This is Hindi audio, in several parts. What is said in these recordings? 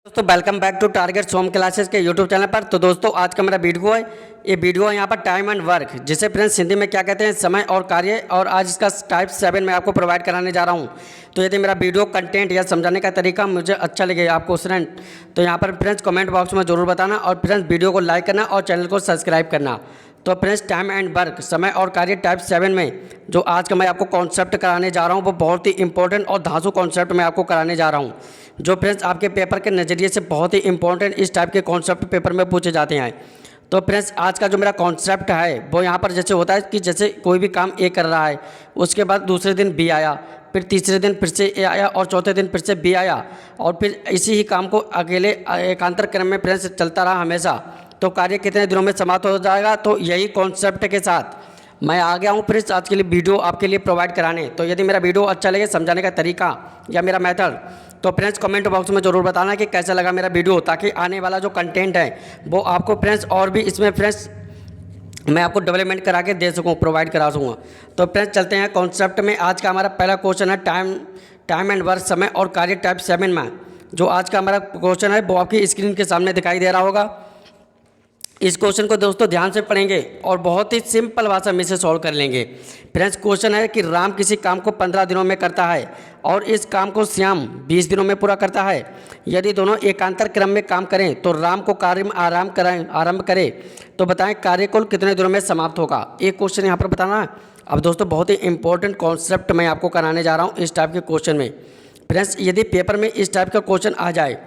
दोस्तों welcome back to Target Home Classes के यूट्यूब चैनल पर। तो दोस्तों आज का मेरा वीडियो है, ये वीडियो है यहाँ पर टाइम एंड वर्क, जिसे फ्रेंड्स हिंदी में क्या कहते हैं, समय और कार्य। और आज इसका टाइप 7 मैं आपको प्रोवाइड कराने जा रहा हूँ। तो यदि मेरा वीडियो कंटेंट या समझाने का तरीका मुझे अच्छा लगे आपको फ्रेंड, तो यहाँ पर फ्रेंड्स कमेंट बॉक्स में ज़रूर बताना और फ्रेंड्स वीडियो को लाइक करना और चैनल को सब्सक्राइब करना। तो फ्रेंड्स टाइम एंड वर्क, समय और कार्य टाइप 7 में जो आज का मैं आपको कॉन्सेप्ट कराने जा रहा हूँ वो बहुत ही इंपॉर्टेंट और धांसू कॉन्सेप्ट मैं आपको कराने जा रहा हूँ, जो फ्रेंड्स आपके पेपर के नज़रिए से बहुत ही इंपॉर्टेंट इस टाइप के कॉन्सेप्ट पेपर में पूछे जाते हैं। तो फ्रेंड्स आज का जो मेरा कॉन्सेप्ट है वो यहाँ पर जैसे होता है कि जैसे कोई भी काम ए कर रहा है, उसके बाद दूसरे दिन बी आया, फिर तीसरे दिन फिर से ए आया और चौथे दिन फिर से बी आया, और फिर इसी ही काम को अकेले एकांतर क्रम में फ्रेंड्स चलता रहा हमेशा। तो कार्य कितने दिनों में समाप्त हो जाएगा। तो यही कॉन्सेप्ट के साथ मैं आ गया हूँ फ्रेंड्स आज के लिए वीडियो आपके लिए प्रोवाइड कराने। तो यदि मेरा वीडियो अच्छा लगे, समझाने का तरीका या मेरा मेथड, तो फ्रेंड्स कमेंट बॉक्स में ज़रूर बताना कि कैसा लगा मेरा वीडियो, ताकि आने वाला जो कंटेंट है वो आपको फ्रेंड्स और भी इसमें फ्रेंड्स मैं आपको डेवलपमेंट करा के दे सकूँ, प्रोवाइड करा सकूँगा। तो फ्रेंड्स चलते हैं कॉन्सेप्ट में। आज का हमारा पहला क्वेश्चन है टाइम एंड वर्क, समय और कार्य टाइप 7 में। जो आज का हमारा क्वेश्चन है वो आपकी स्क्रीन के सामने दिखाई दे रहा होगा। इस क्वेश्चन को दोस्तों ध्यान से पढ़ेंगे और बहुत ही सिंपल भाषा में इसे सॉल्व कर लेंगे। फ्रेंड्स क्वेश्चन है कि राम किसी काम को 15 दिनों में करता है और इस काम को श्याम 20 दिनों में पूरा करता है। यदि दोनों एकांतर क्रम में काम करें तो राम को कार्य में आरंभ करे तो बताएं कार्य कुल कितने दिनों में समाप्त होगा। एक क्वेश्चन यहाँ पर बताना है। अब दोस्तों बहुत ही इंपॉर्टेंट कॉन्सेप्ट मैं आपको कराने जा रहा हूँ इस टाइप के क्वेश्चन में। फ्रेंड्स यदि पेपर में इस टाइप का क्वेश्चन आ जाए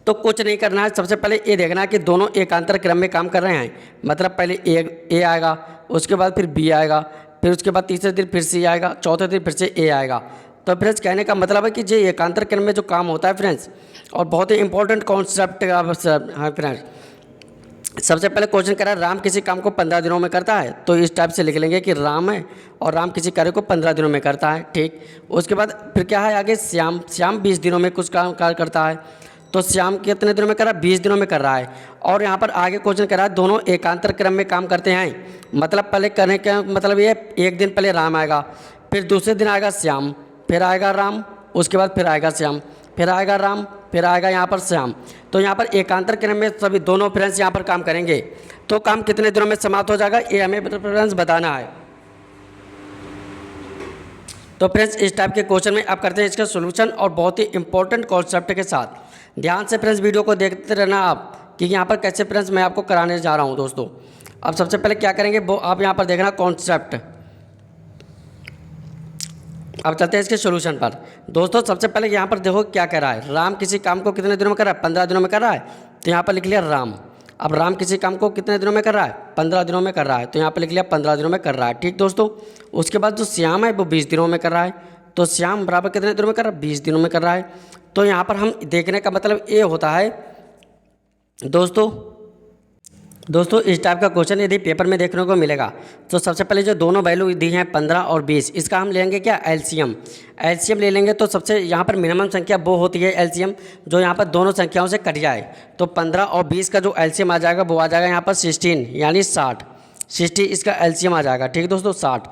तो कुछ नहीं करना है, सबसे पहले ये देखना है कि दोनों एकांतर क्रम में काम कर रहे हैं। मतलब पहले ए आएगा, उसके बाद फिर बी आएगा, फिर उसके बाद तीसरे दिन फिर सी आएगा, चौथे दिन फिर से ए आएगा। तो फ्रेंड्स कहने का मतलब है कि जो एकांतर क्रम में जो काम होता है फ्रेंड्स, और बहुत ही इंपॉर्टेंट कॉन्सेप्ट है फ्रेंड्स। सबसे पहले क्वेश्चन कह रहा है राम किसी काम को 15 दिनों में करता है, तो इस टाइप से लिख लेंगे कि राम है और राम किसी कार्य को 15 दिनों में करता है। ठीक, उसके बाद फिर क्या है आगे, श्याम 20 दिनों में कुछ काम कार्य करता है। तो श्याम कितने दिनों में कर रहा है, 20 दिनों में कर रहा है। और यहाँ पर आगे क्वेश्चन कर रहा है दोनों एकांतर क्रम में काम करते हैं। मतलब पहले करने का मतलब ये, एक दिन पहले राम आएगा, फिर दूसरे दिन आएगा श्याम, फिर आएगा राम, उसके बाद फिर आएगा श्याम, फिर आएगा राम, फिर आएगा यहाँ पर श्याम। तो यहाँ पर एकांतर क्रम में सभी दोनों फ्रेंड्स यहाँ पर काम करेंगे। तो काम कितने दिनों में समाप्त हो जाएगा ये हमें फ्रेंड्स बताना है। तो फ्रेंड्स इस टाइप के क्वेश्चन में आप करते हैं इसका सोल्यूशन, और बहुत ही इंपॉर्टेंट कॉन्सेप्ट के साथ ध्यान से फ्रेंड्स वीडियो को देखते रहना आप, कि यहाँ पर कैसे फ्रेंड्स मैं आपको कराने जा रहा हूँ दोस्तों। अब सबसे पहले क्या करेंगे वो आप यहाँ पर देखना कॉन्सेप्ट। अब चलते हैं इसके सोल्यूशन पर। दोस्तों सबसे पहले यहाँ पर देखो क्या कह रहा है, राम किसी काम को कितने दिनों में कर रहा है, 15 दिनों में कर रहा है। तो यहाँ पर लिख लिया राम। अब राम किसी काम को कितने दिनों में कर रहा है, 15 दिनों में कर रहा है, तो यहाँ पर लिख लिया 15 दिनों में कर रहा है। ठीक दोस्तों, उसके बाद जो श्याम है वो 20 दिनों में कर रहा है। तो श्याम बराबर कितने दिनों में कर रहा है, 20 दिनों में कर रहा है। तो यहाँ पर हम देखने का मतलब ये होता है दोस्तों इस टाइप का क्वेश्चन यदि पेपर में देखने को मिलेगा तो सबसे पहले जो दोनों वैल्यू दी हैं 15 और 20, इसका हम लेंगे क्या, एलसीएम। एलसीएम ले लेंगे तो सबसे यहाँ पर मिनिमम संख्या वो होती है एलसीएम जो यहाँ पर दोनों संख्याओं से कट जाए। तो 15 और 20 का जो एलसीएम आ जाएगा वो आ जाएगा यहाँ पर 16 यानी 60 इसका एलसीएम आ जाएगा। ठीक दोस्तों 60।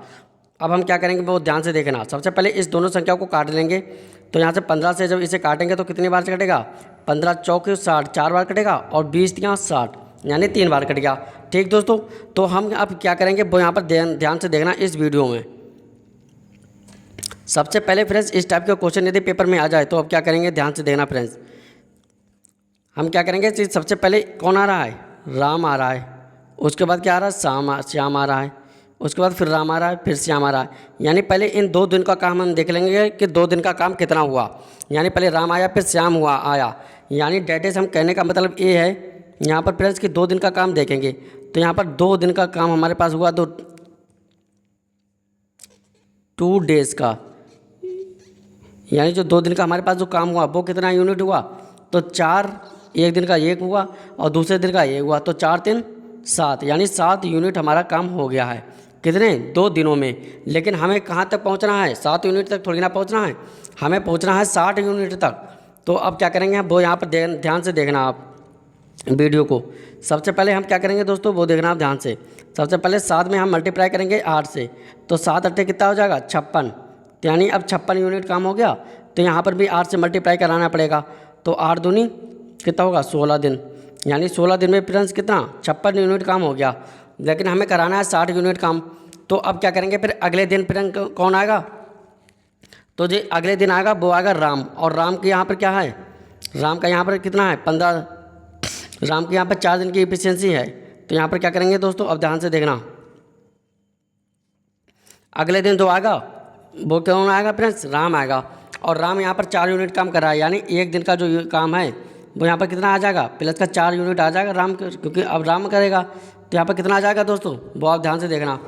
अब हम क्या करेंगे वो ध्यान से देखना। सबसे पहले इस दोनों संख्याओं को काट लेंगे। तो यहाँ से 15 से जब इसे काटेंगे तो कितनी बार से कटेगा, 15 चौके 60 4 बार कटेगा, और 20 यहाँ 60 यानी 3 बार कट गया। ठीक दोस्तों, तो हम अब क्या करेंगे वो यहाँ पर ध्यान से देखना इस वीडियो में। सबसे पहले फ्रेंड्स इस टाइप का क्वेश्चन यदि पेपर में आ जाए तो अब क्या करेंगे ध्यान से देखना फ्रेंड्स। हम क्या करेंगे, सबसे पहले कौन आ रहा है, राम आ रहा है, उसके बाद क्या आ रहा है, श्याम आ रहा है, उसके बाद फिर राम आ रहा है, फिर श्याम आ रहा है। यानी पहले इन 2 दिन का काम हम देख लेंगे कि 2 दिन का काम कितना हुआ। यानी पहले राम आया फिर श्याम आया, यानी डेट इज, हम कहने का मतलब ये है यहाँ पर फ्रेंड्स कि 2 दिन का काम देखेंगे। तो यहाँ पर 2 दिन का काम हमारे पास हुआ, तो 2 डेज का, यानी जो 2 दिन का हमारे पास जो काम हुआ वो कितना यूनिट हुआ, तो 4, एक दिन का 1 हुआ और दूसरे दिन का 1 हुआ, तो 4 3 7 यानी 7 यूनिट हमारा काम हो गया है। कितने, 2 दिनों में। लेकिन हमें कहाँ तक पहुँचना है, 7 यूनिट तक थोड़ी ना पहुँचना है, हमें पहुँचना है 60 यूनिट तक। तो अब क्या करेंगे वो यहाँ पर ध्यान से देखना आप वीडियो को। सबसे पहले हम क्या करेंगे दोस्तों वो देखना आप ध्यान से। सबसे पहले 7 में हम मल्टीप्लाई करेंगे 8 से, तो 7 8 कितना हो जाएगा, 56, यानी अब 56 यूनिट काम हो गया। तो यहाँ पर भी 8 से मल्टीप्लाई कराना पड़ेगा। तो 8 दूनी कितना होगा 16 दिन, यानी 16 दिन में फ्रेंड्स कितना 56 यूनिट काम हो गया, लेकिन हमें कराना है 60 यूनिट काम। तो अब क्या करेंगे, फिर अगले दिन फ्रेंड कौन आएगा, तो जी अगले दिन आएगा वो आएगा राम, और राम के यहाँ पर क्या है, राम का यहाँ पर कितना है 15, राम के यहाँ पर 4 दिन की इफिशियंसी है। तो यहाँ पर क्या करेंगे दोस्तों, अब ध्यान से देखना, अगले दिन जो आएगा वो कौन आएगा फ्रेंड्स, राम आएगा, और राम यहाँ पर 4 यूनिट काम कर रहा है, यानी एक दिन का जो काम है वो यहाँ पर कितना आ जाएगा, प्लस का 4 यूनिट आ जाएगा राम क्योंकि अब राम करेगा। तो यहाँ पर कितना आ जाएगा दोस्तों, वो आप ध्यान से देखना,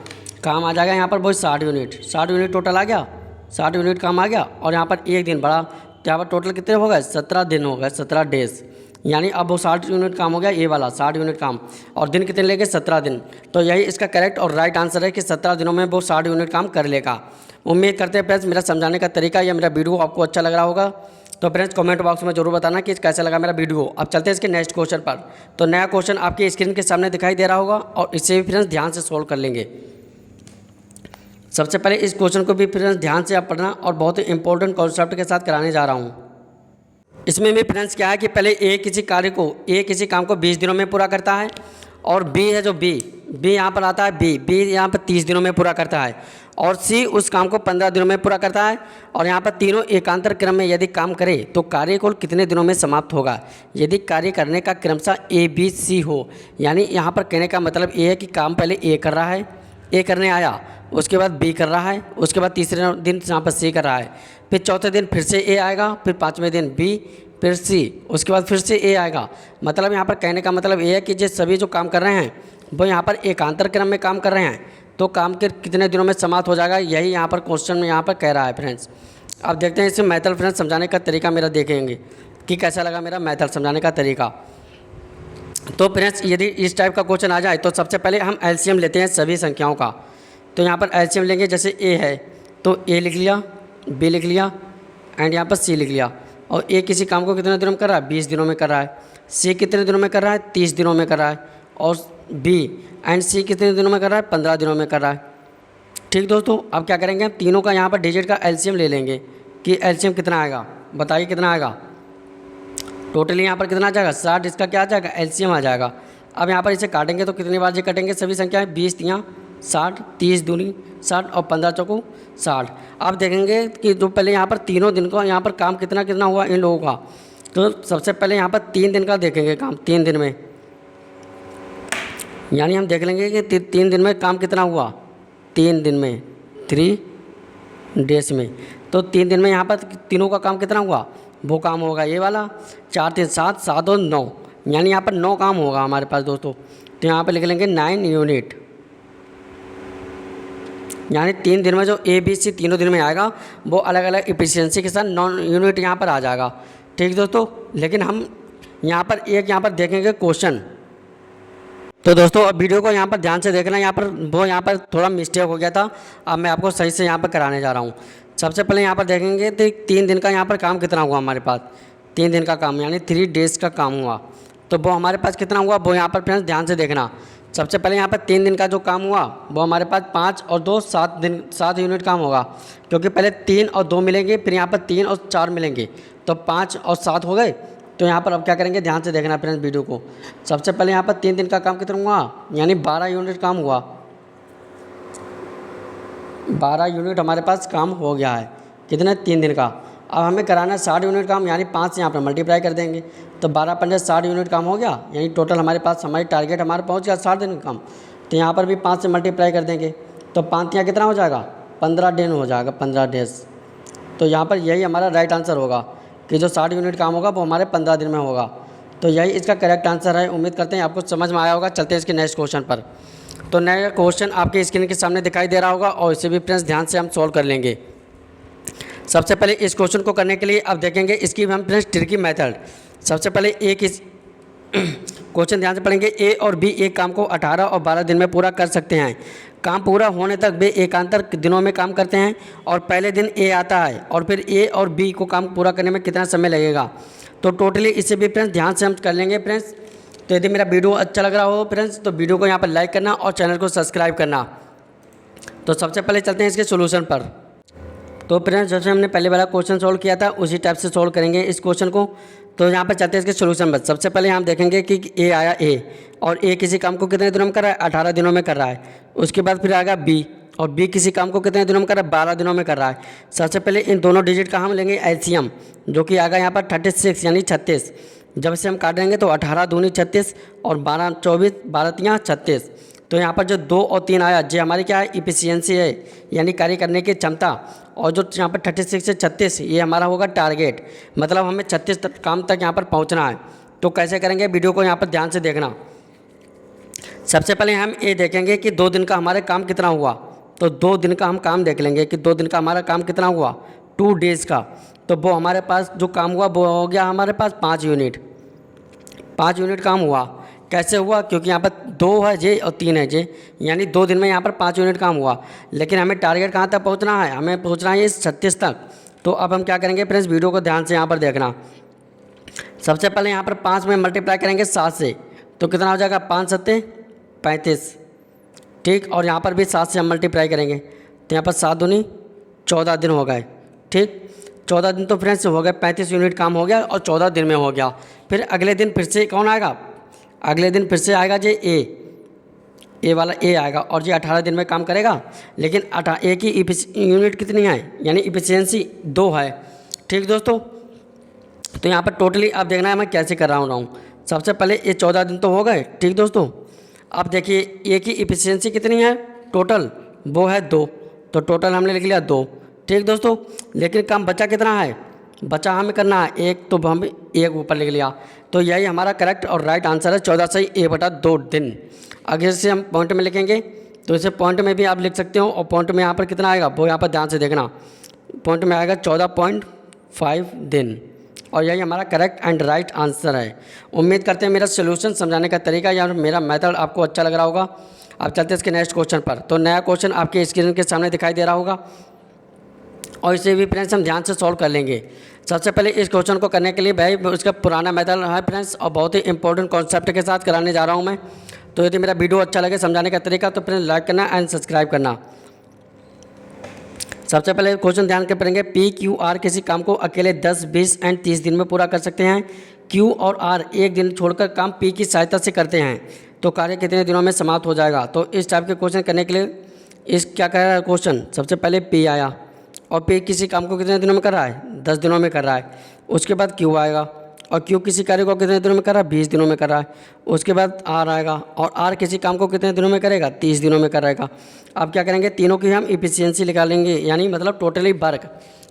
काम आ जाएगा यहाँ पर वो 60 यूनिट, 60 यूनिट टोटल आ गया, 60 यूनिट काम आ गया, और यहाँ पर एक दिन बढ़ा, तो यहाँ पर टोटल कितने हो गए 17 दिन हो गए, 17 डेज, यानी अब वो 60 यूनिट काम हो गया, ये वाला 60 यूनिट काम, और दिन कितने लेंगे 17 दिन। तो यही इसका करेक्ट और राइट आंसर है कि 17 दिनों में वो 60 यूनिट काम कर लेगा। उम्मीद करते हैं फ्रेंड्स मेरा समझाने का तरीका या मेरा वीडियो आपको अच्छा लग रहा होगा। तो फ्रेंड्स कमेंट बॉक्स में जरूर बताना कि कैसा लगा मेरा वीडियो। अब चलते हैं इसके नेक्स्ट क्वेश्चन पर। तो नया क्वेश्चन आपकी स्क्रीन के सामने दिखाई दे रहा होगा, और इससे भी फ्रेंड्स ध्यान से सोल्व कर लेंगे। सबसे पहले इस क्वेश्चन को भी फ्रेंड्स ध्यान से आप पढ़ना, और बहुत ही इंपॉर्टेंट कॉन्सेप्ट के साथ कराने जा रहा हूँ। इसमें भी फ्रेंड्स क्या है कि पहले ए किसी काम को 20 दिनों में पूरा करता है, और बी है जो बी यहाँ पर आता है, बी यहाँ पर 30 दिनों में पूरा करता है, और सी उस काम को 15 दिनों में पूरा करता है। और यहाँ पर तीनों एकांतर क्रम में यदि काम करे तो कार्य कुल कितने दिनों में समाप्त होगा, यदि कार्य करने का क्रमशः ए बी सी हो। यानी यहाँ पर कहने का मतलब ये है कि काम पहले ए कर रहा है, ए करने आया, उसके बाद बी कर रहा है, उसके बाद तीसरे दिन यहाँ पर सी कर रहा है, फिर चौथे दिन फिर से ए आएगा, फिर पाँचवें दिन बी, फिर सी, उसके बाद फिर से ए आएगा। मतलब यहाँ पर कहने का मतलब ये है कि जो सभी जो काम कर रहे हैं वो यहाँ पर एकांतर क्रम में काम कर रहे हैं, तो काम के कितने दिनों में समाप्त हो जाएगा, यही यहाँ पर क्वेश्चन में यहाँ पर कह रहा है फ्रेंड्स। अब देखते हैं इसे मैथड फ्रेंड्स समझाने का तरीका मेरा देखेंगे कि कैसा लगा मेरा मैथड समझाने का तरीका। तो फ्रेंड्स यदि इस टाइप का क्वेश्चन आ जाए तो सबसे पहले हम एलसीएम लेते हैं सभी संख्याओं का। तो यहाँ पर एलसीएम लेंगे, जैसे ए है तो ए लिख लिया, बी लिख लिया, एंड यहाँ पर सी लिख लिया। और ए किसी काम को कितने दिनों में कर रहा है, 20 दिनों में कर रहा है, सी कितने दिनों में कर रहा है, 30 दिनों में कर रहा है, और बी एंड सी कितने दिनों में कर रहा है, 15 दिनों में कर रहा है। ठीक दोस्तों, अब क्या करेंगे, हम तीनों का यहाँ पर डिजिट का एलसीएम ले लेंगे कि एलसीएम कितना आएगा, बताइए कितना आएगा। टोटली यहाँ पर कितना आ जाएगा 60, इसका क्या आ जाएगा एलसीएम आ जाएगा। अब यहाँ पर इसे काटेंगे तो कितनी बार ये कटेंगे सभी संख्याएं, 20 तियाँ 60, 30 दूनी 60 और 15 चौको 60। अब देखेंगे कि जो पहले यहाँ पर तीनों दिन का यहाँ पर काम कितना कितना हुआ इन लोगों का। तो सबसे पहले यहाँ पर 3 दिन का देखेंगे काम, 3 दिन में, यानी हम देख लेंगे कि 3 दिन में काम कितना हुआ, 3 दिन में 3 डेज में। तो 3 दिन में यहाँ पर तीनों का काम कितना हुआ, वो काम होगा ये वाला 4 3 7 7 और 9, यानी यहाँ पर 9 काम होगा हमारे पास दोस्तों। तो यहाँ पर लिख लेंगे 9 यूनिट, यानी 3 दिन में जो ए बी सी तीनों दिन में आएगा वो अलग अलग इफिशियंसी के साथ 9 यूनिट यहाँ पर आ जाएगा। ठीक दोस्तों, लेकिन हम यहाँ पर यहाँ पर देखेंगे क्वेश्चन। तो दोस्तों अब वीडियो को यहाँ पर ध्यान से देखना, यहाँ पर थोड़ा मिस्टेक हो गया था, अब मैं आपको सही से यहाँ पर कराने जा रहा हूँ। सबसे पहले यहाँ पर देखेंगे तो 3 दिन का यहाँ पर काम कितना हुआ हमारे पास, 3 दिन का काम यानी 3 डेज का काम हुआ, तो वो हमारे पास कितना हुआ वो यहाँ पर फ्रेंड्स ध्यान से देखना। सबसे पहले यहाँ पर 3 दिन का जो काम हुआ वो हमारे पास 5 और 2 7 यूनिट काम होगा, क्योंकि पहले 3 और 2 मिलेंगे, फिर यहाँ पर 3 और 4 मिलेंगे, तो 5 और 7 हो गए। तो यहाँ पर अब क्या करेंगे, ध्यान से देखना फ्रेंड्स वीडियो को। सबसे पहले यहाँ पर 3 दिन का काम कितना हुआ, यानी 12 यूनिट काम हुआ, 12 यूनिट हमारे पास काम हो गया है, कितने 3 दिन का। अब हमें कराना है 60 यूनिट काम, यानी 5 से यहाँ पर मल्टीप्लाई कर देंगे, तो 12 पंजे 60 यूनिट काम हो गया, यानी टोटल हमारे पास हमारी टारगेट हमारे पहुँच गया 60 दिन का काम। तो यहाँ पर भी 5 से मल्टीप्लाई कर देंगे, तो 5 यहाँ कितना हो जाएगा 15 दिन हो जाएगा, 15 डेज। तो यहाँ पर यही हमारा राइट आंसर होगा कि जो 60 यूनिट काम होगा वो हमारे 15 दिन में होगा। तो यही इसका करेक्ट आंसर है। उम्मीद करते हैं आपको समझ में आया होगा। चलते हैं इसके नेक्स्ट क्वेश्चन पर। तो नया क्वेश्चन आपके स्क्रीन के सामने दिखाई दे रहा होगा, और इसे भी फ्रेंड्स ध्यान से हम सॉल्व कर लेंगे। सबसे पहले इस क्वेश्चन को करने के लिए अब देखेंगे इसकी हम फ्रेंड्स ट्रिकी मेथड। सबसे पहले एक क्वेश्चन ध्यान से पढ़ेंगे, ए और बी एक काम को 18 और 12 दिन में पूरा कर सकते हैं। काम पूरा होने तक वे एकांतर दिनों में काम करते हैं, और पहले दिन ए आता है, और फिर ए और बी को काम पूरा करने में कितना समय लगेगा। तो टोटली इसे भी फ्रेंड्स ध्यान से हम कर लेंगे फ्रेंड्स। तो यदि मेरा वीडियो अच्छा लग रहा हो फ्रेंड्स तो वीडियो को यहाँ पर लाइक करना और चैनल को सब्सक्राइब करना। तो सबसे पहले चलते हैं इसके सोल्यूशन पर। तो फ्रेंड्स जैसे हमने पहले वाला क्वेश्चन सॉल्व किया था उसी टाइप से सॉल्व करेंगे इस क्वेश्चन को। तो यहाँ पर चलते हैं इसके सोल्यूशन पर। सबसे पहले हम देखेंगे कि ए आया ए, और ए किसी काम को कितने दिनों में कर रहा है, 18 दिनों में कर रहा है। उसके बाद फिर आएगा बी, और बी किसी काम को कितने दिनों में कर रहा है, 12 दिनों में कर रहा है। सबसे पहले इन दोनों डिजिट का हम लेंगे एलसीएम, जो कि आएगा यहाँ पर 36 यानी 36। जब से हम काटेंगे तो 18 दूनी 36 और 12 24, 12 तियाँ 36। तो यहाँ पर जो 2 और 3 आया, जो हमारी क्या है, इफिशियंसी है, यानी कार्य करने की क्षमता। और जो यहाँ पर 36 से 36 ये हमारा होगा टारगेट, मतलब हमें 36 काम तक यहाँ पर पहुँचना है। तो कैसे करेंगे, वीडियो को यहाँ पर ध्यान से देखना। सबसे पहले हम ये देखेंगे कि 2 दिन का हमारे काम कितना हुआ। तो 2 दिन का हम काम देख लेंगे कि 2 दिन का हमारा काम कितना हुआ, 2 डेज़ का। तो वो हमारे पास जो काम हुआ वो हो गया हमारे पास 5 यूनिट। 5 यूनिट काम हुआ। कैसे हुआ, क्योंकि यहाँ पर 2 है जे और 3 है जे, यानी 2 दिन में यहाँ पर 5 यूनिट काम हुआ। लेकिन हमें टारगेट कहाँ तक पहुँचना है, हमें पहुँचना है 36 तक। तो अब हम क्या करेंगे फ्रेंड्स, वीडियो को ध्यान से यहाँ पर देखना। सबसे पहले यहाँ पर 5 में मल्टीप्लाई करेंगे 7 से, तो कितना हो जाएगा, 5 सत्ते 35, ठीक। और यहाँ पर भी 7 से हम मल्टीप्लाई करेंगे, तो यहाँ पर 7 दूनी 14 दिन हो गए, ठीक। 14 दिन तो फ्रेंड्स हो गए, 35 यूनिट काम हो गया और 14 दिन में हो गया। फिर अगले दिन फिर से कौन आएगा, अगले दिन फिर से आएगा जे ए वाला ए आएगा, और ये 18 दिन में काम करेगा। लेकिन ए की यूनिट कितनी है, यानी इफिशियंसी 2 है, ठीक दोस्तों। तो यहाँ पर टोटली आप देखना है मैं कैसे कर रहा हूँ। सबसे पहले ये 14 दिन तो हो गए, ठीक दोस्तों। अब देखिए ए की इफिशियंसी कितनी है टोटल, वो है 2, तो टोटल हमने लिख लिया 2, ठीक दोस्तों। लेकिन काम बचा कितना है, बचा हमें करना है 1, तो हम 1 ऊपर लिख लिया। तो यही हमारा करेक्ट और राइट आंसर है, 14 से A/2 दिन। अगर इसे हम पॉइंट में लिखेंगे तो इसे पॉइंट में भी आप लिख सकते हो, और पॉइंट में यहाँ पर कितना आएगा वो यहाँ पर ध्यान से देखना। पॉइंट में आएगा 14.5 दिन, और यही हमारा करेक्ट एंड राइट आंसर है। उम्मीद करते हैं मेरा सोल्यूशन समझाने का तरीका या मेरा मेथड आपको अच्छा लग रहा होगा। अब चलते हैं इसके नेक्स्ट क्वेश्चन पर। तो नया क्वेश्चन आपके स्क्रीन के सामने दिखाई दे रहा होगा, और इसे भी फ्रेंड्स हम ध्यान से सॉल्व कर लेंगे। सबसे पहले इस क्वेश्चन को करने के लिए भाई उसका पुराना मेथड है फ्रेंड्स, और बहुत ही इंपॉर्टेंट कॉन्सेप्ट के साथ कराने जा रहा हूँ मैं। तो यदि मेरा वीडियो अच्छा लगे समझाने का तरीका तो फ्रेंड्स लाइक करना एंड सब्सक्राइब करना। सबसे पहले क्वेश्चन ध्यान के पढ़ेंगे। PQR किसी काम को अकेले 10, 20 एंड 30 दिन में पूरा कर सकते हैं। Q और R एक दिन छोड़कर काम P की सहायता से करते हैं, तो कार्य कितने दिनों में समाप्त हो जाएगा। तो इस टाइप के क्वेश्चन करने के लिए इस क्या कह रहा है क्वेश्चन, सबसे पहले P आया, और P किसी काम को कितने दिनों में कर रहा है, 10 दिनों में कर रहा है। उसके बाद Q आएगा, और Q किसी कार्य को कितने दिनों में कर रहा है, 20 दिनों में कर रहा है। उसके बाद R आएगा, और R किसी काम को कितने दिनों में करेगा, 30 दिनों में करेगा। अब क्या करेंगे, तीनों की हम इफिशियंसी निकालेंगे, यानी मतलब टोटली वर्क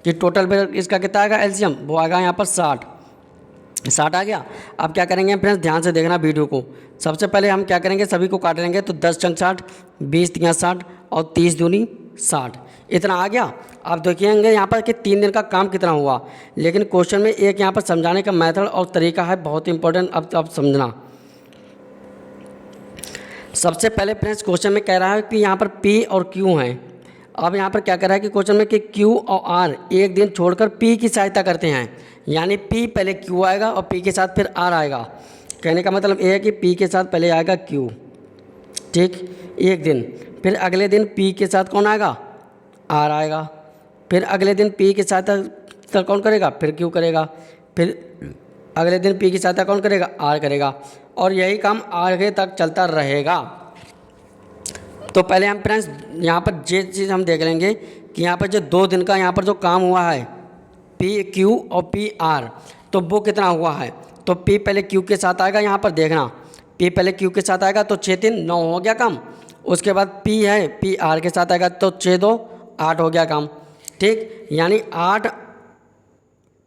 कि टोटल वर्क इसका कितना आएगा एलसीएम, वो आएगा यहाँ पर 60 आ गया। अब क्या करेंगे फ्रेंड्स, ध्यान से देखना वीडियो को। सबसे पहले हम क्या करेंगे, सभी को काट लेंगे। तो 10 चंग 60, 20 तियाँ 60 और 30 दूनी 60, इतना आ गया। आप देखिएंगे यहाँ पर कि 3 दिन का काम कितना हुआ। लेकिन क्वेश्चन में एक यहाँ पर समझाने का मेथड और तरीका है बहुत इंपॉर्टेंट, अब आप समझना। सबसे पहले फ्रेंड्स क्वेश्चन में कह रहा है कि यहाँ पर P और Q हैं। अब यहाँ पर क्या कह रहा है कि क्वेश्चन में कि Q और R एक दिन छोड़कर P की सहायता करते हैं, यानी P पहले Q आएगा और P के साथ फिर R आएगा। कहने का मतलब ये है कि P के साथ पहले आएगा Q, ठीक, एक दिन। फिर अगले दिन P के साथ कौन आएगा, R आएगा। फिर अगले दिन P के साथ कौन करेगा, फिर Q करेगा। फिर अगले दिन P की सहायता कौन करेगा, R करेगा, और यही काम आगे तक चलता रहेगा। तो पहले हम फ्रेंड्स यहाँ पर ये चीज़ हम देख लेंगे कि यहाँ पर जो 2 दिन का यहाँ पर जो काम हुआ है PQ और PR, तो वो कितना हुआ है। तो P पहले Q के साथ आएगा, यहाँ पर देखना P पहले Q के साथ आएगा, तो 6 3 9 हो गया काम। उसके बाद P है, PR के साथ आएगा, तो 6 2 8 हो गया काम, ठीक। यानी 8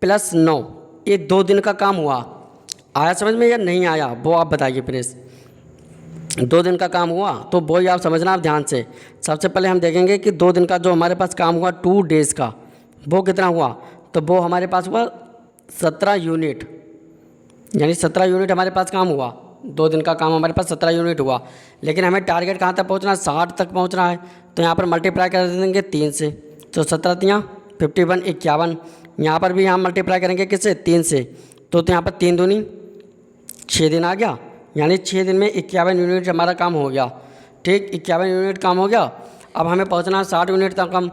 + 9 ये 2 दिन का काम हुआ। आया समझ में या नहीं आया वो आप बताइए प्लीज़। 2 दिन का काम हुआ तो वो ही आप समझना आप ध्यान से। सबसे पहले हम देखेंगे कि 2 दिन का जो हमारे पास काम हुआ 2 डेज़ का, वो कितना हुआ। तो वो हमारे पास हुआ 17 यूनिट, यानी 17 यूनिट हमारे पास काम हुआ। 2 दिन का काम हमारे पास 17 यूनिट हुआ। लेकिन हमें टारगेट कहाँ तक पहुँचना है, 60 तक पहुँचना है। तो यहाँ पर मल्टीप्लाई कर देंगे 3 से, तो 17 तियाँ 51 51। यहाँ पर भी हम मल्टीप्लाई करेंगे किससे, 3 से। तो यहाँ पर 3 दूनी 6 दिन आ गया, यानी 6 दिन में 51 यूनिट हमारा काम हो गया, ठीक। 51 यूनिट काम हो गया। अब हमें पहुंचना है 60 यूनिट तक। हम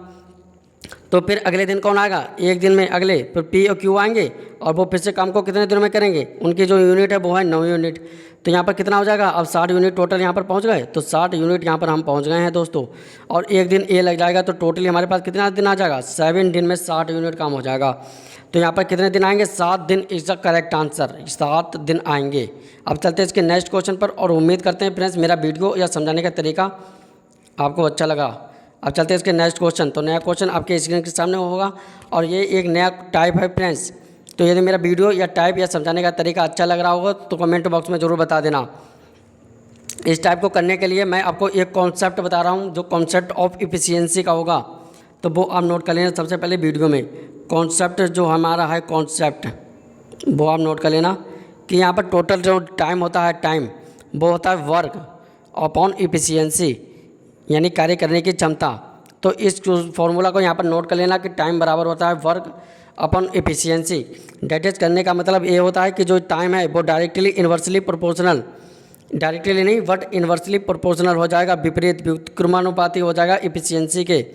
तो फिर अगले दिन कौन आएगा, एक दिन में अगले फिर पी और क्यू आएंगे और वो फिर से काम को कितने दिनों में करेंगे, उनकी जो यूनिट है वो है 9 यूनिट। तो यहाँ पर कितना हो जाएगा, अब 60 यूनिट टोटल यहाँ पर पहुँच गए, तो 60 यूनिट यहाँ पर हम पहुँच गए हैं दोस्तों। और एक दिन ए लग जाएगा तो टोटली हमारे पास कितना दिन आ जाएगा, 7 दिन में 60 यूनिट काम हो जाएगा। तो यहाँ पर कितने दिन आएंगे, 7 दिन इज द करेक्ट आंसर, 7 दिन आएंगे। अब चलते हैं इसके नेक्स्ट क्वेश्चन पर और उम्मीद करते हैं फ्रेंड्स मेरा वीडियो या समझाने का तरीका आपको अच्छा लगा। अब चलते हैं इसके नेक्स्ट क्वेश्चन। तो नया क्वेश्चन आपके स्क्रीन के सामने होगा और ये एक नया टाइप है फ्रेंड्स। तो यदि मेरा वीडियो या टाइप या समझाने का तरीका अच्छा लग रहा होगा तो कमेंट बॉक्स में ज़रूर बता देना। इस टाइप को करने के लिए मैं आपको एक कॉन्सेप्ट बता रहा हूँ जो कॉन्सेप्ट ऑफ इफिशियंसी का होगा, तो वो आप नोट कर लेना सबसे पहले वीडियो में। कॉन्सेप्ट जो हमारा है कॉन्सेप्ट वो आप नोट कर लेना कि यहाँ पर टोटल जो टाइम होता है, टाइम वो होता है वर्क अपॉन इफिशियंसी, यानी कार्य करने की क्षमता। तो इस फॉर्मूला को यहाँ पर नोट कर लेना कि टाइम बराबर होता है work upon efficiency. That is करने का मतलब ये होता है कि जो टाइम है वो डायरेक्टली इन्वर्सली प्रोपोर्शनल, डायरेक्टली नहीं बट इन्वर्सली प्रोपोर्शनल हो जाएगा, विपरीत व्युत्क्रमानुपाती हो जाएगा एफिशिएंसी के।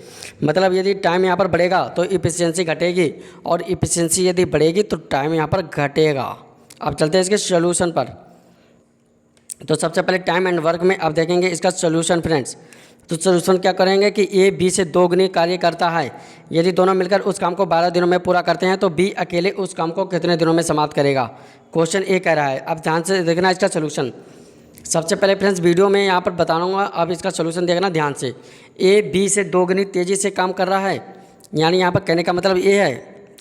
मतलब यदि टाइम यहाँ पर बढ़ेगा तो एफिशिएंसी घटेगी और एफिशिएंसी यदि बढ़ेगी तो टाइम यहाँ पर घटेगा। अब चलते हैं इसके सोल्यूशन पर। तो सबसे पहले टाइम एंड वर्क में अब देखेंगे इसका सोल्यूशन फ्रेंड्स। तो सोल्यूशन क्या करेंगे कि ए बी से दोगुनी कार्य करता है, यदि दोनों मिलकर उस काम को 12 दिनों में पूरा करते हैं तो बी अकेले उस काम को कितने दिनों में समाप्त करेगा। क्वेश्चन ए कह रहा है। अब ध्यान से देखना इसका सोल्यूशन। सबसे पहले फ्रेंड्स वीडियो में यहाँ पर बताऊँगा, अब इसका सोल्यूशन देखना ध्यान से। ए बी से दोगुनी तेज़ी से काम कर रहा है, यानी यहाँ पर कहने का मतलब ये है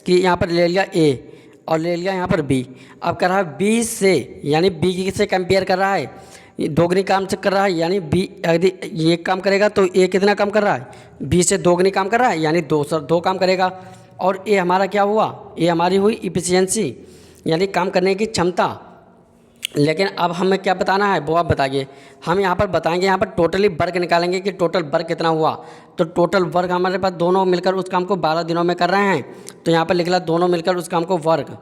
कि यहाँ पर ले लिया ए और ले लिया यहाँ पर बी। अब कर रहा है बी से, यानी बी से कंपेयर कर रहा है, दोगुनी काम से कर रहा है, यानी बी यदि ये काम करेगा तो ए कितना काम कर रहा है, बी से दोगुनी काम कर रहा है, यानी दो काम करेगा। और ए हमारा क्या हुआ, ए हमारी हुई इफिशियंसी, यानी काम करने की क्षमता। लेकिन अब हमें क्या बताना है वो आप बताइए। हम यहाँ पर बताएंगे, यहाँ पर टोटली वर्क निकालेंगे कि टोटल वर्क कितना हुआ। तो टोटल वर्क हमारे पास दोनों मिलकर उस काम को 12 दिनों में कर रहे हैं, तो यहाँ पर लिख ला दोनों मिलकर उस काम को वर्क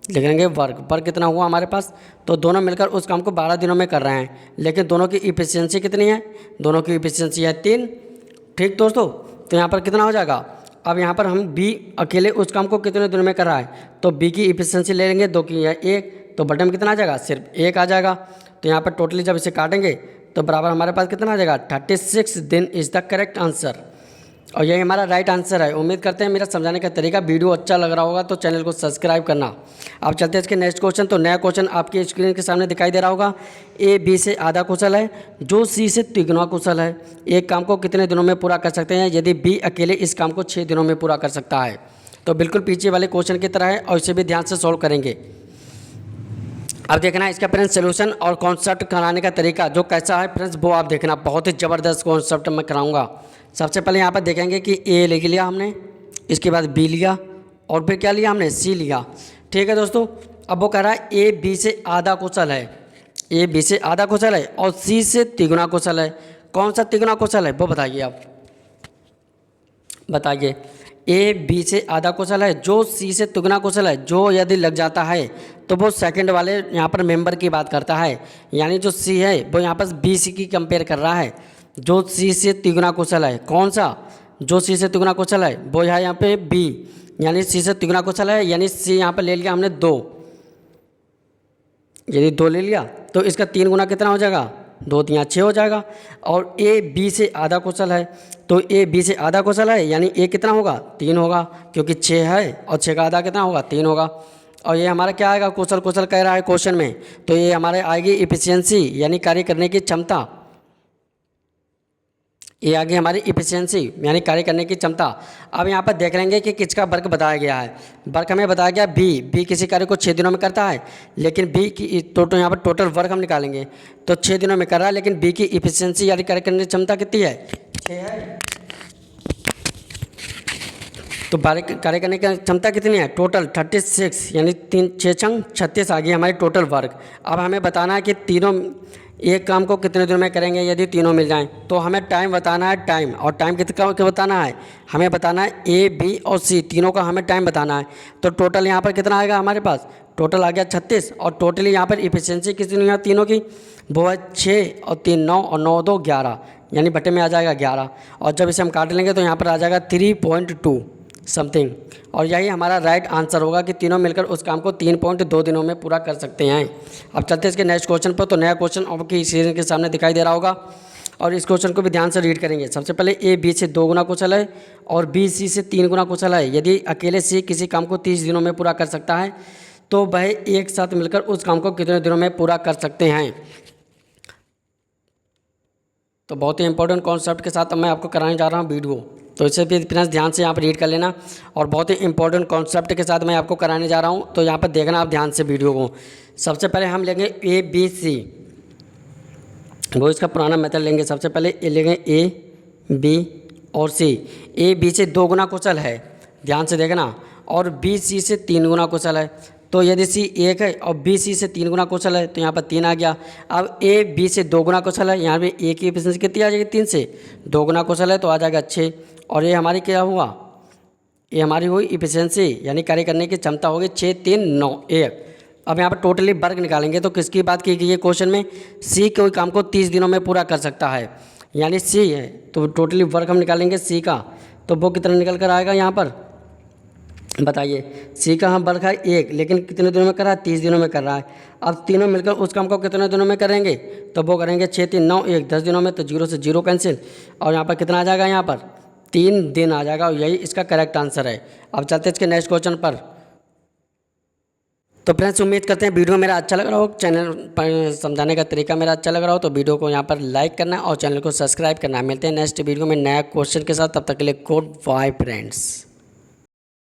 लिख लेंगे। वर्क कितना हुआ हमारे पास, तो दोनों मिलकर उस काम को 12 दिनों में कर रहे हैं, लेकिन दोनों की इफिशियंसी कितनी है, दोनों की इफिशियंसी है 3। ठीक दोस्तों, तो यहाँ पर कितना हो जाएगा। अब यहाँ पर हम बी अकेले उस काम को कितने दिनों में कर रहा है, तो बी की इफिशियंसी ले लेंगे, 2 की है 1, तो बटन में कितना आ जाएगा, सिर्फ 1 आ जाएगा। तो यहाँ पर टोटली जब इसे काटेंगे तो बराबर हमारे पास कितना आ जाएगा, 36 दिन इज़ द करेक्ट आंसर। और यही हमारा राइट आंसर है। उम्मीद करते हैं मेरा समझाने का तरीका वीडियो अच्छा लग रहा होगा तो चैनल को सब्सक्राइब करना। अब चलते हैं इसके नेक्स्ट क्वेश्चन। तो नया क्वेश्चन आपके स्क्रीन के सामने दिखाई दे रहा होगा। ए बी से आधा कुशल है जो सी से तिगुना कुशल है, एक काम को कितने दिनों में पूरा कर सकते हैं यदि बी अकेले इस काम को 6 दिनों में पूरा कर सकता है। तो बिल्कुल पीछे वाले क्वेश्चन की तरह है और इसे भी ध्यान से सॉल्व करेंगे। अब देखना है इसका फ्रेंड्स सोल्यूशन और कॉन्सेप्ट कराने का तरीका जो कैसा है फ्रेंड्स वो आप देखना। बहुत ही ज़बरदस्त कॉन्सेप्ट मैं कराऊंगा। सबसे पहले यहाँ पर देखेंगे कि ए लिख लिया हमने, इसके बाद बी लिया और फिर क्या लिया हमने, सी लिया। ठीक है दोस्तों, अब वो कह रहा है ए बी से आधा कुशल है, ए बी से आधा कुशल है और सी से तिगुना कुशल है। कौन सा तिगुना कुशल है वो बताइए आप, बताइए। ए बी से आधा कुशल है जो सी से तिगुना कुशल है, जो यदि लग जाता है तो वो सेकंड वाले यहाँ पर मेंबर की बात करता है, यानी जो सी है वो यहाँ पर बी सी की कंपेयर कर रहा है। जो सी से तिगुना कुशल है, कौन सा, जो सी से तिगुना कुशल है वो है यहाँ पे बी, यानी सी से तिगुना कुशल है, यानी सी यहाँ पर ले लिया हमने 2। यदि 2 ले लिया तो इसका 3 गुना कितना हो जाएगा, 2 3 6 हो जाएगा। और ए बी से आधा कुशल है, तो ए बी से आधा कुशल है यानी ए कितना होगा, 3 होगा, क्योंकि 6 है और 6 का आधा कितना होगा, 3 होगा। और ये हमारा क्या आएगा, कुशल कुशल कह रहा है क्वेश्चन में, तो ये हमारे आएगी इफिशियंसी यानी कार्य करने की क्षमता। ये आगे हमारी इफिशियंसी यानी कार्य करने की क्षमता। अब यहाँ पर देख लेंगे कि किसका वर्क बताया गया है। वर्क हमें बताया गया बी किसी कार्य को 6 दिनों में करता है, लेकिन बी की टोटल यहाँ पर टोटल वर्क हम निकालेंगे तो 6 दिनों में कर रहा है, लेकिन बी की इफिशियंसी यानी कार्य करने की क्षमता कितनी है, 6 है। तो कार्य करने की क्षमता कितनी है, टोटल 36, यानी 3 6 छंग 36 आ गई हमारी टोटल वर्क। अब हमें बताना है कि तीनों एक काम को कितने दिनों में करेंगे यदि तीनों मिल जाएं, तो हमें टाइम बताना है, टाइम। और टाइम कितना बताना है, हमें बताना है ए बी और सी तीनों का हमें टाइम बताना है। तो टोटल यहाँ पर कितना आएगा हमारे पास, टोटल आ गया 36 और टोटली यहाँ पर इफिशियंसी कितनी है तीनों की, वो है 6 और 3 9 और 9 2 11, यानी बटे में आ जाएगा 11, और जब इसे हम काट लेंगे तो यहाँ पर आ जाएगा 3.2 समथिंग, और यही हमारा राइट आंसर होगा कि तीनों मिलकर उस काम को 3.2 दिनों में पूरा कर सकते हैं। अब चलते हैं इसके नेक्स्ट क्वेश्चन पर। तो नया क्वेश्चन आपकी स्क्रीन के सामने दिखाई दे रहा होगा और इस क्वेश्चन को भी ध्यान से रीड करेंगे। सबसे पहले ए बी से 2 गुना कुशल है और बी सी से 3 गुना कुशल है। यदि अकेले सी किसी काम को 30 दिनों में पूरा कर सकता है तो वह एक साथ मिलकर उस काम को कितने दिनों में पूरा कर सकते हैं। तो बहुत ही इंपॉर्टेंट कॉन्सेप्ट के साथ मैं आपको कराने जा रहा हूँ वीडियो, तो इसे भी फ्रेंड्स ध्यान से यहाँ पर रीड कर लेना, और बहुत ही इंपॉर्टेंट कॉन्सेप्ट के साथ मैं आपको कराने जा रहा हूँ, तो यहाँ पर देखना आप ध्यान से वीडियो को। सबसे पहले हम लेंगे ए बी सी, वो इसका पुराना मेथड लेंगे। सबसे पहले ए लेंगे ए बी और सी। ए बी से 2 गुना कुशल है, ध्यान से देखना, और बी सी से 3 गुना कुशल है। तो यदि सी 1 है और बी सी से 3 गुना कुशल है तो यहाँ पर 3 आ गया। अब ए बी से 2 गुना कुशल है, यहाँ पे ए की एफिशिएंसी कितनी आ जाएगी, 3 से 2 गुना कुशल है तो आ जाएगा 6, और ये हमारी क्या हुआ, ये हमारी हुई इफिशिएंसी यानी कार्य करने की क्षमता होगी 6 3 9 1। अब यहाँ पर टोटली वर्ग निकालेंगे तो किसकी बात की गई है क्वेश्चन में, सी कोई काम को 30 दिनों में पूरा कर सकता है, यानी सी है, तो टोटली वर्ग हम निकालेंगे सी का, तो वो कितना निकल कर आएगा यहाँ पर बताइए। सी का हम वर्ग है 1, लेकिन कितने दिनों में कर रहा है, 30 दिनों में कर रहा है। अब तीनों मिलकर उस काम को कितने दिनों में करेंगे, तो वो करेंगे 6 3 9 1 10 दिनों में, तो 0 से 0 कैंसिल, और यहाँ पर कितना आ जाएगा, यहाँ पर 3 दिन आ जाएगा, और यही इसका करेक्ट आंसर है। अब चलते हैं इसके नेक्स्ट क्वेश्चन पर। तो फ्रेंड्स उम्मीद करते हैं वीडियो मेरा अच्छा लग रहा हो, चैनल पर समझाने का तरीका मेरा अच्छा लग रहा हो, तो वीडियो को यहाँ पर लाइक करना और चैनल को सब्सक्राइब करना। मिलते हैं नेक्स्ट वीडियो में नया क्वेश्चन के साथ, तब तक के लिए गुड बाय फ्रेंड्स।